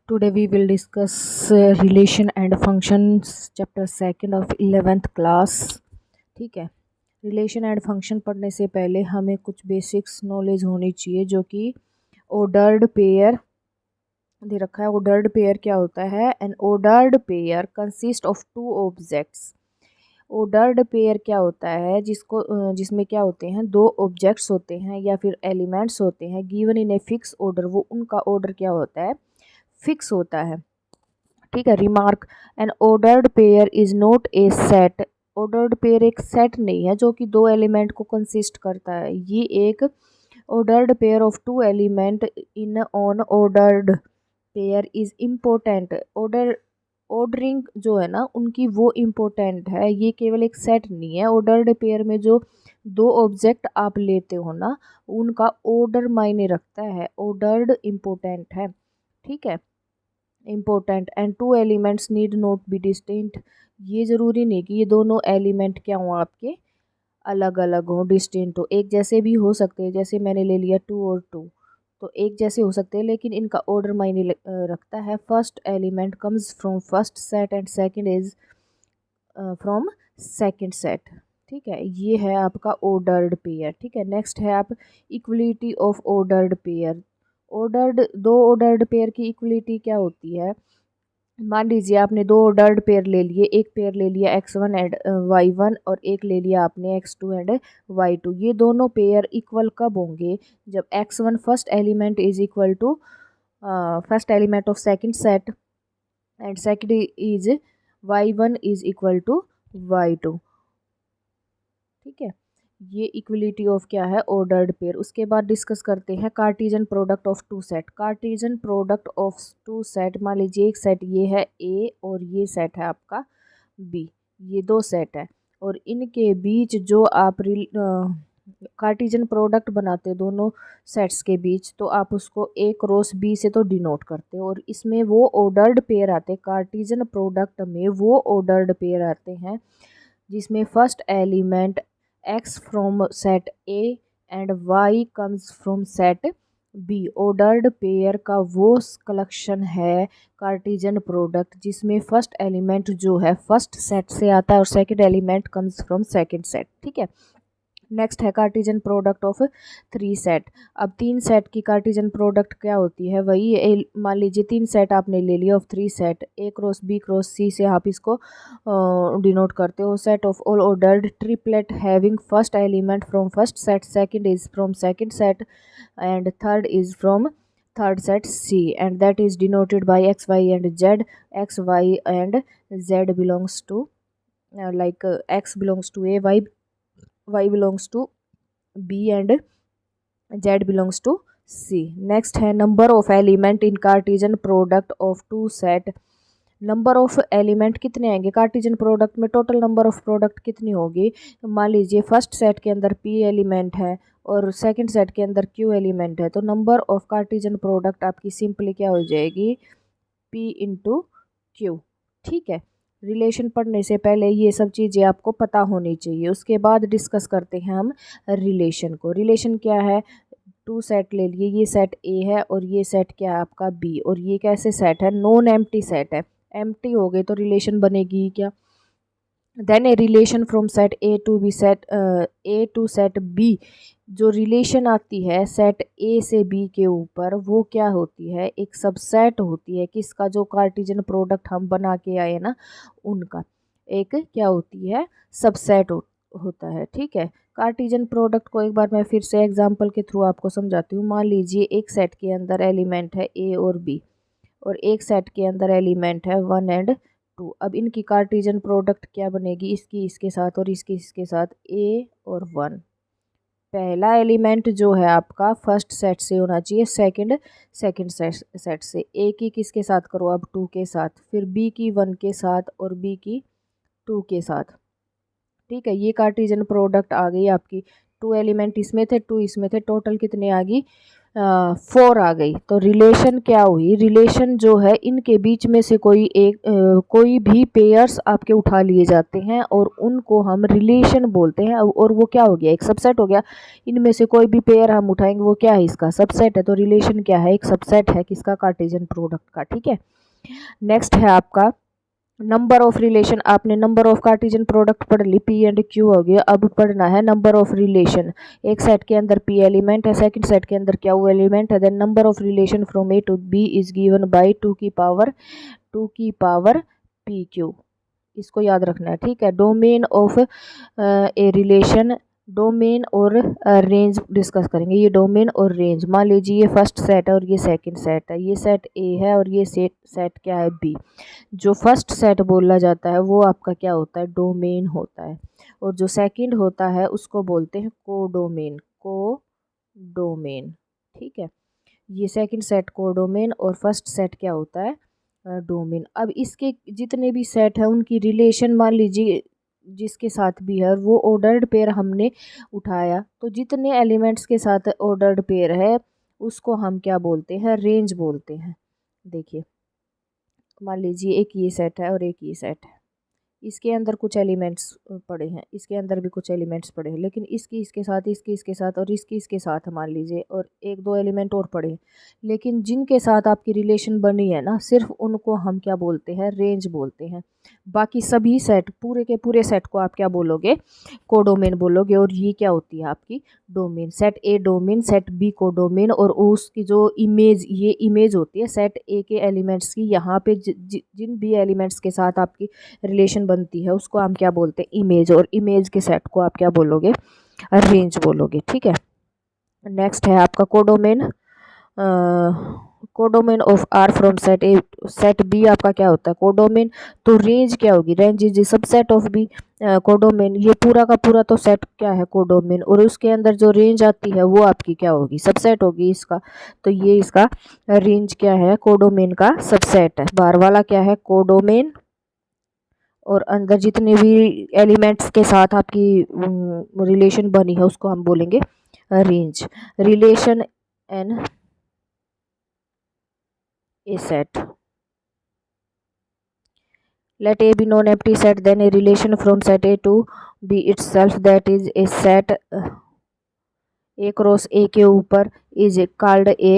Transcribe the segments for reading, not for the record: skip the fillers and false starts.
Today we will discuss relation and functions chapter second of 11th class। ठीक है। Relation and function पढ़ने से पहले हमें कुछ बेसिक्स नॉलेज होनी चाहिए, जो कि ऑर्डर्ड पेयर दे रखा है। ऑर्डर्ड पेयर क्या होता है? N ordered pair consist of two objects. Ordered pair क्या होता है? जिसमें क्या होते हैं, दो ऑब्जेक्ट्स होते हैं या फिर एलिमेंट्स होते हैं, given in a fix order. वो उनका ऑर्डर क्या होता है? फिक्स होता है। ठीक है। Remark, N ordered pair is not a set. Ordered pair एक सेट नहीं है जो कि दो एलिमेंट को कंसिस्ट करता है। ये एक ordered pair of two element in on ordered pair is important. Ordering जो है ना उनकी, वो इम्पोर्टेंट है। ये केवल एक सेट नहीं है। ऑर्डर्ड पेयर में जो दो ऑब्जेक्ट आप लेते हो ना, उनका ऑर्डर मायने रखता है। ऑर्डर्ड इम्पोर्टेंट है। ठीक है। Important and two elements need not be distinct. ये ज़रूरी नहीं कि ये दोनों एलिमेंट क्या हों आपके, अलग अलग हों, डिस्टिंक्ट हो। एक जैसे भी हो सकते हैं, जैसे मैंने ले लिया 2 और 2, तो एक जैसे हो सकते हैं, लेकिन इनका ऑर्डर मायने रखता है। First element comes from first set and second is from second set. ठीक है। ये है आपका ऑर्डर्ड पेयर। ठीक है। नेक्स्ट है आप इक्वलिटी ऑफ ऑर्डर्ड पेयर। दो ऑर्डर्ड पेयर की इक्वलिटी क्या होती है? मान लीजिए आपने दो ऑर्डर्ड पेयर ले लिए। एक पेयर ले लिया x1 एंड y1 और एक ले लिया आपने x2 एंड y2। ये दोनों पेयर इक्वल कब होंगे? जब x1 first element is equal to first element of second set and second is y1 is equal to y2। ठीक है। ये इक्वलिटी ऑफ क्या है? Ordered pair. उसके बाद डिस्कस करते हैं Cartesian product of two set. Cartesian product of two set, मान लीजिए एक सेट ये है ए और ये सेट है आपका बी। ये दो सेट है और इनके बीच जो आप कार्टेशियन प्रोडक्ट बनाते हो दोनों सेट्स के बीच, तो आप उसको ए क्रॉस बी से तो डिनोट करते हो, और इसमें वो ऑर्डर्ड पेयर आते हैं। कार्टेशियन प्रोडक्ट में वो ऑर्डर्ड पेयर आते हैं जिसमें first element x from set A and y comes from set B। Ordered pair का वो कलेक्शन है कार्टेशियन प्रोडक्ट जिसमें फर्स्ट एलिमेंट जो है फर्स्ट सेट से आता है और second element comes from second set. ठीक है। नेक्स्ट है Cartesian product of three set. अब तीन सेट की कार्टेशियन प्रोडक्ट क्या होती है? वही मान लीजिए तीन सेट आपने ले लिया of three set, A cross B cross C से आप इसको डिनोट करते हो। Set of all ordered triplet having first element from first set, second is from second set and third is from third set C, and that is denoted by x, y and z. x, y and z belongs to x belongs to A, y belongs to B and z belongs to C। Next है number of element in Cartesian product of two set. Number of element कितने आएंगे Cartesian product में? Total number of product कितनी होगी? मान लीजिए first set के अंदर P एलिमेंट है और सेकंड सेट के अंदर Q एलिमेंट है, तो नंबर ऑफ कार्टेशियन प्रोडक्ट आपकी सिंपली क्या हो जाएगी? P into Q। ठीक है। रिलेशन पढ़ने से पहले ये सब चीज़ें आपको पता होनी चाहिए। उसके बाद डिस्कस करते हैं हम रिलेशन को। रिलेशन क्या है? टू सेट ले लिए, ये सेट ए है और ये सेट क्या है आपका बी, और ये कैसे सेट है? नॉन एम्प्टी सेट है। एम्प्टी हो गए तो रिलेशन बनेगी ही क्या? Then a relation from set A to B, set A to set B. जो रिलेशन आती है सेट ए से बी के ऊपर, वो क्या होती है? एक सबसेट होती है। किसका? जो कार्टेशियन प्रोडक्ट हम बना के आए ना, उनका एक क्या होती है? सबसेट होता है। ठीक है। कार्टेशियन प्रोडक्ट को एक बार मैं फिर से एग्जांपल के थ्रू आपको समझाती हूँ। मान लीजिए एक सेट के अंदर एलिमेंट है ए और बी, और एक सेट के अंदर एलिमेंट है 1 एंड 2। अब इनकी कार्टेशियन प्रोडक्ट क्या बनेगी? इसकी इसके साथ और इसकी इसके साथ, ए और 1। पहला एलिमेंट जो है आपका फर्स्ट सेट से होना चाहिए, सेकंड सेट से। ए की किसके साथ करो? अब 2 के साथ, फिर बी की 1 के साथ और बी की 2 के साथ। ठीक है। ये कार्टेशियन प्रोडक्ट आ गई आपकी। 2 एलिमेंट इसमें थे, 2 इसमें थे, टोटल कितने आ गई? 4 आ गई। तो रिलेशन क्या हुई, रिलेशन जो है इनके बीच में से कोई भी पेयर्स आपके उठा लिए जाते हैं और उनको हम रिलेशन बोलते हैं, और वो क्या हो गया, एक सबसेट हो गया। इनमें से कोई भी पेयर हम उठाएंगे वो क्या है, इसका सबसेट है। तो रिलेशन क्या है, एक सबसेट है किसका, कार्टेशियन प्रोडक्ट का। ठीक है, नेक्स्ट है आपका नंबर ऑफ रिलेशन। आपने नंबर ऑफ कार्टेशियन प्रोडक्ट पढ़ ली, पी एंड क्यू हो गया। अब पढ़ना है नंबर ऑफ रिलेशन। एक सेट के अंदर पी एलिमेंट है, सेकंड सेट के अंदर क्यू एलिमेंट है। Then number of relation from A to B is given by 2 की पावर पी क्यू। इसको याद रखना है। ठीक है, domain of a relation, domain और रेंज डिस्कस करेंगे। ये डोमेन और रेंज, मान लीजिए ये फर्स्ट सेट है और ये सेकंड सेट है, ये सेट ए है और ये सेट क्या है, बी। जो फर्स्ट सेट बोला जाता है वो आपका क्या होता है, डोमेन होता है। और जो सेकंड होता है उसको बोलते हैं कोडोमेन, कोडोमेन। ठीक है, ये सेकंड सेट कोडोमेन और फर्स्ट सेट क्या होता है, डोमेन। अब इसके जितने भी सेट है उनकी रिलेशन मान लीजिए जिसके साथ भी है वो ऑर्डर्ड पेयर हमने उठाया, तो जितने एलिमेंट्स के साथ ऑर्डर्ड पेयर है उसको हम क्या बोलते हैं, रेंज बोलते हैं। देखिए मान लीजिए एक ये सेट है और एक ये सेट है, इसके अंदर कुछ एलिमेंट्स पड़े हैं, इसके अंदर भी कुछ एलिमेंट्स पड़े हैं, लेकिन इसके साथ, इसके साथ और इसके साथ मान लीजिए, और एक दो एलिमेंट और पड़े हैं। लेकिन जिनके साथ आपकी रिलेशन बनी है ना, सिर्फ उनको हम क्या बोलते हैं, रेंज बोलते हैं। बाकी सभी सेट, पूरे के पूरे सेट को आप क्या बोलोगे, कोडोमेन बोलोगे। और ये क्या होती है आपकी domain, set A domain, set B codomain, और उसकी जो इमेज, ये इमेज होती है सेट ए के एलिमेंट्स की। यहाँ पे जिन भी एलिमेंट्स के साथ आपकी रिलेशन बनती है उसको हम क्या बोलते हैं, इमेज। और इमेज के सेट को आप क्या बोलोगे, रेंज बोलोगे। ठीक है, नेक्स्ट है आपका codomain. Codomain of R from set A, set B आपका क्या होता है, कोडोमेन। तो रेंज क्या होगी, range is the subset of B codomain. ये पूरा का पूरा तो सेट क्या है, कोडोमेन, और उसके अंदर जो रेंज आती है वो आपकी क्या होगी, सबसेट होगी इसका। तो ये इसका रेंज क्या है, कोडोमेन का सबसेट है। बाहर वाला क्या है, कोडोमेन, और अंदर जितने भी एलिमेंट्स के साथ आपकी रिलेशन बनी है उसको हम बोलेंगे range. Relation an a set, let A be non-empty set, then a relation from set A to B itself, that is a set A cross A के ऊपर is called a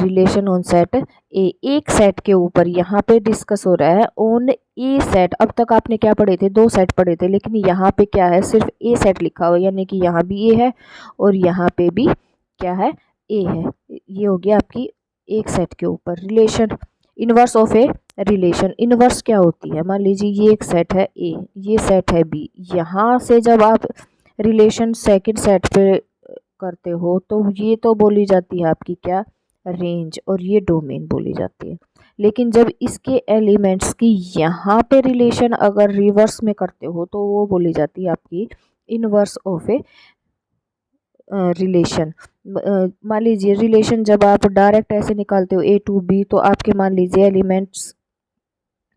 relation on set A। एक set के ऊपर यहाँ पे discuss हो रहा है ऑन ए सेट। अब तक आपने क्या पढ़े थे, दो सेट पढ़े थे, लेकिन यहाँ पे क्या है, सिर्फ ए सेट लिखा हुआ है, यानी कि यहाँ भी ए है और यहाँ पे भी क्या है, ए है। ये हो गया आपकी एक सेट के ऊपर relation. Inverse of a relation, inverse क्या होती है, मान लीजिए ये एक सेट है ए, ये सेट है बी। यहाँ से जब आप रिलेशन सेकंड सेट पे करते हो तो ये तो बोली जाती है आपकी क्या, रेंज, और ये डोमेन बोली जाती है। लेकिन जब इसके एलिमेंट्स की यहाँ पे रिलेशन अगर रिवर्स में करते हो तो वो बोली जाती है आपकी इनवर्स ऑफ ए रिलेशन। मान लीजिए रिलेशन जब आप डायरेक्ट ऐसे निकालते हो ए टू बी, तो आपके मान लीजिए एलिमेंट्स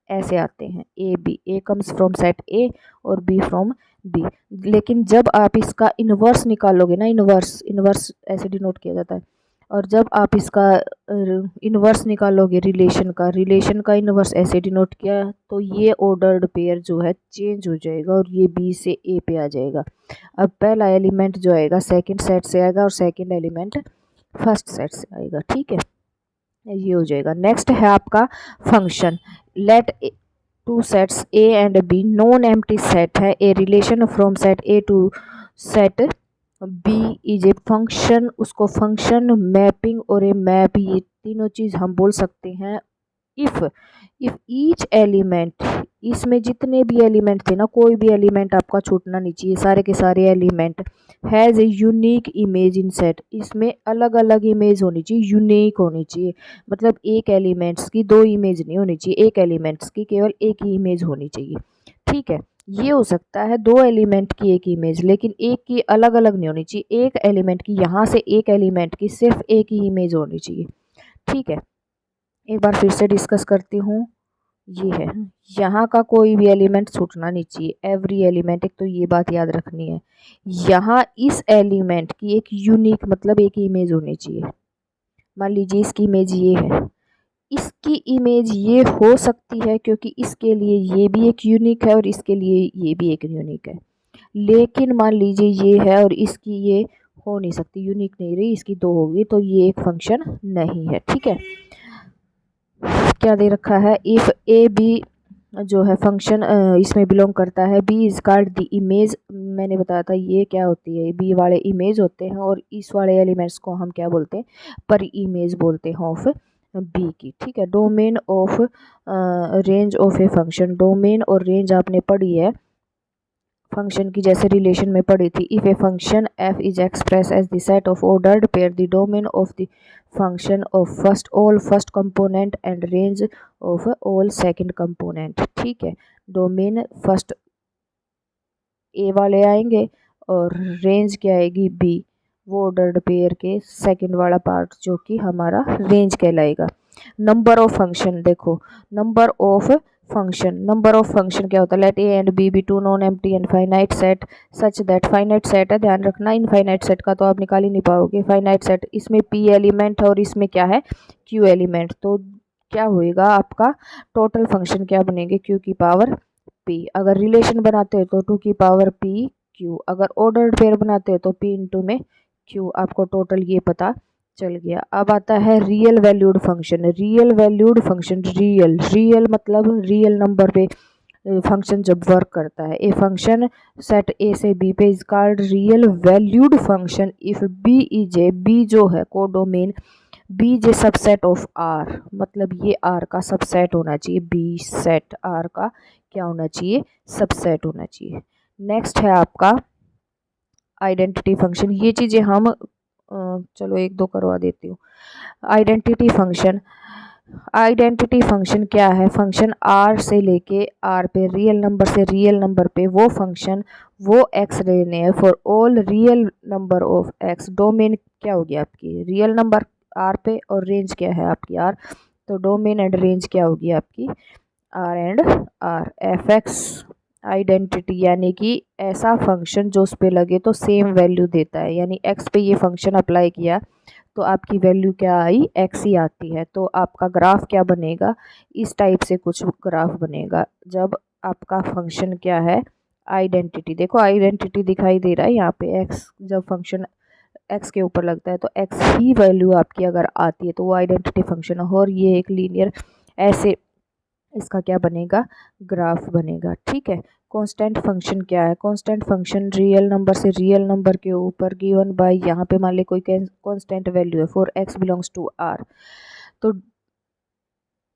ऐसे आते हैं, A B, A comes from set A और बी फ्रॉम बी। लेकिन जब आप इसका इन्वर्स निकालोगे ना, इन्वर्स, इन्वर्स ऐसे डिनोट किया जाता है, और जब आप इसका इन्वर्स निकालोगे रिलेशन का इन्वर्स ऐसे डिनोट किया, तो ये ऑर्डर्ड पेयर जो है चेंज हो जाएगा और ये बी से ए पे आ जाएगा। अब पहला एलिमेंट जो आएगा सेकंड सेट से आएगा और सेकंड एलिमेंट फर्स्ट सेट से आएगा। ठीक है, ये हो जाएगा। नेक्स्ट है आपका function. Let two sets A and B non empty set है, a relation from set A to set B is a function. उसको फंक्शन, मैपिंग और ए मैप, ये तीनों चीज़ हम बोल सकते हैं। इफ़ ईच एलिमेंट, इसमें जितने भी एलिमेंट थे ना, कोई भी एलिमेंट आपका छूटना नहीं चाहिए, सारे के सारे element has a unique image in set. इसमें अलग अलग इमेज होनी चाहिए, यूनिक होनी चाहिए। मतलब एक एलिमेंट्स की दो इमेज नहीं होनी चाहिए, एक एलिमेंट्स की केवल एक ही इमेज होनी चाहिए। ठीक है, ये हो सकता है दो एलिमेंट की एक इमेज, लेकिन एक की अलग अलग नहीं होनी चाहिए। एक एलिमेंट की, यहाँ से एक एलिमेंट की सिर्फ एक ही इमेज होनी चाहिए। ठीक है, एक बार फिर से डिस्कस करती हूँ। ये है, यहाँ का कोई भी एलिमेंट छूटना नहीं चाहिए, एवरी एलिमेंट। एक तो ये बात याद रखनी है, यहाँ इस एलिमेंट की एक यूनिक, मतलब एक इमेज होनी चाहिए। मान लीजिए इसकी इमेज ये है, इसकी इमेज ये हो सकती है क्योंकि इसके लिए ये भी एक यूनिक है और इसके लिए ये भी एक यूनिक है। लेकिन मान लीजिए ये है और इसकी ये हो नहीं सकती, यूनिक नहीं रही, इसकी दो होगी, तो ये एक फंक्शन नहीं है। ठीक है, क्या दे रखा है, इफ़ ए बी जो है फंक्शन इसमें बिलोंग करता है, B is called the image, मैंने बताया था ये क्या होती है, बी वाले इमेज होते हैं और इस वाले एलिमेंट्स को हम क्या बोलते हैं, पर इमेज बोलते हैं ऑफ बी की। ठीक है, domain of range of a function, domain और रेंज आपने पढ़ी है फंक्शन की, जैसे रिलेशन में पढ़ी थी। If a function f is express as the set of ordered pair, the domain of the function of first component and range of all second component. ठीक है, डोमेन फर्स्ट ए वाले आएंगे और रेंज क्या आएगी बी, वो ordered pair के second वाला पार्ट जो कि हमारा रेंज कहलाएगा। नंबर ऑफ फंक्शन देखो, नंबर ऑफ फंक्शन क्या होता है, let A and B be two non empty and finite set such that, finite set है, ध्यान रखना, इनफाइनाइट सेट का तो आप निकाल ही नहीं पाओगे। फाइनाइट सेट, इसमें पी एलिमेंट है और इसमें क्या है, क्यू एलिमेंट, तो क्या होएगा आपका टोटल फंक्शन क्या बनेंगे, क्यू की पावर पी। अगर रिलेशन बनाते हो तो टू की पावर पी क्यू, अगर ऑर्डर्ड पेयर बनाते हो तो पी इंटू में क्यू। आपको टोटल ये पता चल गया। अब आता है real valued function, real valued function, real मतलब रियल नंबर पे फंक्शन जब वर्क करता है। ए फंक्शन सेट ए से बी पे is called real valued function if B is a, B जो है codomain, B is a subset of R, मतलब ये आर का सबसेट होना चाहिए, बी सेट आर का क्या होना चाहिए, सबसेट होना चाहिए। नेक्स्ट है आपका आइडेंटिटी फंक्शन, ये चीज़ें हम चलो एक दो करवा देती हूँ। आइडेंटिटी फंक्शन क्या है, फंक्शन आर से लेके आर पे, रियल नंबर से रियल नंबर पे वो फंक्शन वो एक्स लेने हैं for all real number of x. Domain क्या होगी आपकी, रियल नंबर आर पे और रेंज क्या है आपकी आर, तो डोमेन एंड रेंज क्या होगी आपकी R and R. F x identity यानी कि ऐसा फंक्शन जो उस पे लगे तो सेम वैल्यू देता है, यानी एक्स पे ये फंक्शन अप्लाई किया तो आपकी वैल्यू क्या आई, एक्स ही आती है। तो आपका ग्राफ क्या बनेगा, इस टाइप से कुछ ग्राफ बनेगा जब आपका फंक्शन क्या है, आइडेंटिटी। देखो आइडेंटिटी दिखाई दे रहा है यहाँ पे, एक्स जब फंक्शन एक्स के ऊपर लगता है तो एक्स ही वैल्यू आपकी अगर आती है तो वो आइडेंटिटी फंक्शन है। और ये एक लीनियर ऐसे इसका क्या बनेगा, ग्राफ बनेगा। ठीक है, कांस्टेंट फंक्शन क्या है, कांस्टेंट फंक्शन रियल नंबर से रियल नंबर के ऊपर गिवन बाय, यहाँ पे मान ले कोई कांस्टेंट वैल्यू है for x belongs to R, तो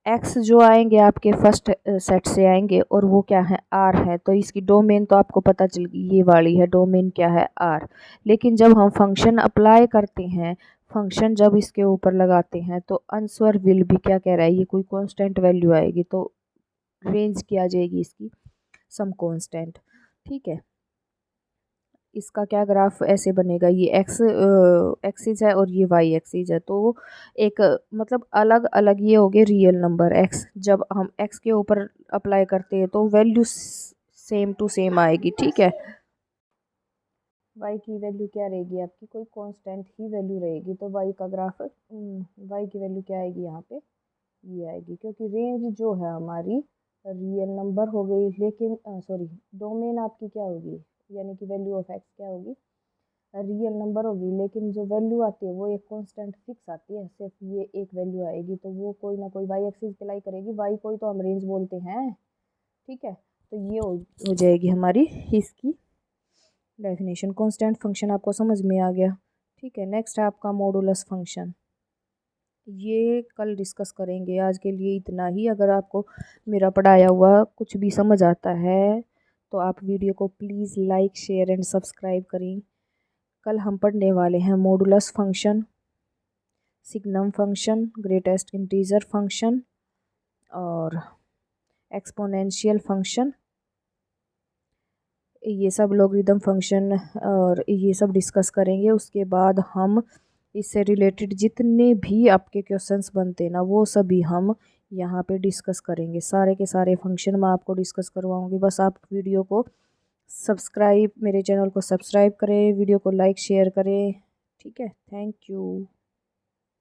एक्स जो आएंगे आपके फर्स्ट सेट से आएंगे और वो क्या है, आर है, तो इसकी डोमेन तो आपको पता चल गई, ये वाली है डोमेन क्या है, आर। लेकिन जब हम फंक्शन अप्लाई करते हैं, फंक्शन जब इसके ऊपर लगाते हैं तो आंसर विल भी क्या कह रहा है, ये कोई कांस्टेंट वैल्यू आएगी तो रेंज क्या आ जाएगी इसकी, सम कांस्टेंट। ठीक है, इसका क्या ग्राफ ऐसे बनेगा, ये एक्स एक्सिस है और ये वाई एक्सिस है, तो एक मतलब अलग अलग ये हो गए रियल नंबर एक्स, जब हम एक्स के ऊपर अप्लाई करते हैं तो वैल्यू सेम टू सेम आएगी। ठीक है, वाई की वैल्यू क्या रहेगी आपकी, कोई कांस्टेंट ही वैल्यू रहेगी, तो वाई का ग्राफ वाई की वैल्यू क्या आएगी यहाँ पे, ये आएगी, क्योंकि रेंज जो है हमारी रियल नंबर हो गई, लेकिन सॉरी डोमेन आपकी क्या होगी, यानी कि वैल्यू ऑफ एक्स क्या होगी, रियल नंबर होगी, लेकिन जो वैल्यू आती है वो एक कांस्टेंट फिक्स आती है, सिर्फ ये एक वैल्यू आएगी, तो वो कोई ना कोई वाई एक्सिस अप्लाई करेगी, वाई कोई तो हम रेंज बोलते हैं। ठीक है, तो ये हो जाएगी हमारी इसकी डेफिनेशन। कांस्टेंट फंक्शन आपको समझ में आ गया। ठीक है, नेक्स्ट है आपका मॉडुलस फंक्शन, ये कल डिस्कस करेंगे, आज के लिए इतना ही। अगर आपको मेरा पढ़ाया हुआ कुछ भी समझ आता है तो आप वीडियो को please like share and subscribe करें। कल हम पढ़ने वाले हैं modulus function, signum function, greatest integer function और एक्सपोनेंशियल फंक्शन, ये सब लॉगरिदम फंक्शन और ये सब डिस्कस करेंगे। उसके बाद हम इससे रिलेटेड जितने भी आपके क्वेश्चंस बनते हैं ना वो सभी हम यहाँ पे डिस्कस करेंगे, सारे के सारे फंक्शन मैं आपको डिस्कस करवाऊँगी। बस आप वीडियो को सब्सक्राइब, मेरे चैनल को सब्सक्राइब करें, वीडियो को लाइक शेयर करें। ठीक है, थैंक यू।